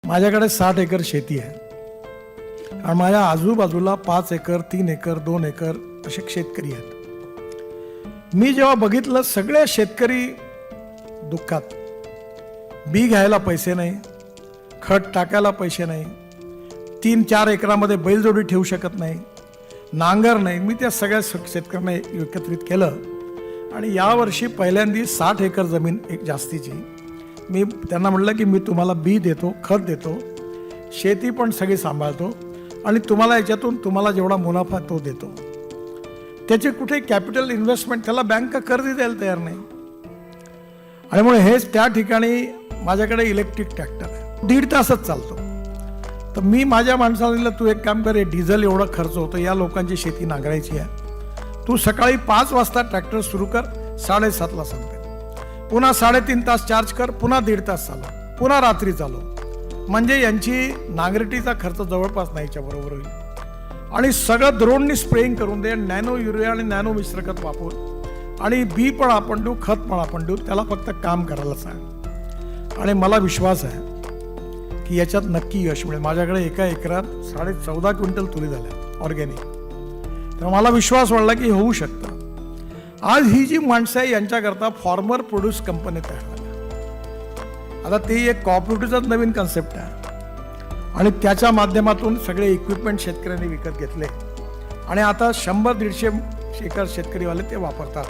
माझ्याकडे 60 एकर शेती आहे आणि माझ्या आजूबाजूला 5 एकर 3 एकर 2 एकर असे शेतकरी आहेत. मी जेव्हा बघितलं सगळे शेतकरी दुःखात, बी घ्यायला पैसे नाही, खत टाकायला पैसे नाही, 3-4 एकरामध्ये बैलजोडी ठेवू शकत नाही, नांगर नाही. मी त्या सगळ्या शेतकऱ्यांना एकत्रित केलं आणि यावर्षी पहिल्यांदा 60 एकर जमीन एक जास्तीची मी त्यांना म्हटलं की मी तुम्हाला बी देतो, खत देतो, शेती पण सगळी सांभाळतो आणि तुम्हाला याच्यातून तुम्हाला जेवढा मुनाफा तो देतो. त्याचे कुठे कॅपिटल इन्व्हेस्टमेंट, त्याला बँक कर्ज द्यायला तयार नाही. आणि म्हणून हेच त्या ठिकाणी माझ्याकडे इलेक्ट्रिक ट्रॅक्टर आहे, 1.5 तासच चालतो. तर मी माझ्या माणसाला दिलं, तू एक काम कर, डिझेल एवढा खर्च होतो, या लोकांची शेती नांगरायची आहे, तू सकाळी 5 वाजता ट्रॅक्टर सुरू कर, 7:30ला संपेल, पुन्हा 3.5 तास चार्ज कर, पुन्हा 1.5 तास चालव, पुन्हा रात्री चालव. म्हणजे यांची नांगरटीचा खर्च जवळपास नाहीच्या बरोबर होईल. आणि सगळं ड्रोननी स्प्रेइंग करून दे, नॅनो युरिया आणि नॅनो मिश्रखत वापर आणि बी पण आपण देऊ, खत पण आपण देऊ, त्याला फक्त काम करायला सांग. आणि मला विश्वास आहे की याच्यात नक्की यश मिळेल. माझ्याकडे एका एकरात 14.5 क्विंटल तुरी झाल्या ऑर्गॅनिक. तर मला विश्वास वाढला की होऊ शकतं. आज ही जी माणसं आहे यांच्याकरता फॉर्मर प्रोड्यूस कंपनी तयार झाल्या. आता ती एक कॉपरेटिव्हचाच नवीन कन्सेप्ट आहे आणि त्याच्या माध्यमातून सगळे इक्विपमेंट शेतकऱ्यांनी विकत घेतले आणि आता 100-150 एकर शेतकरीवाले ते वापरतात.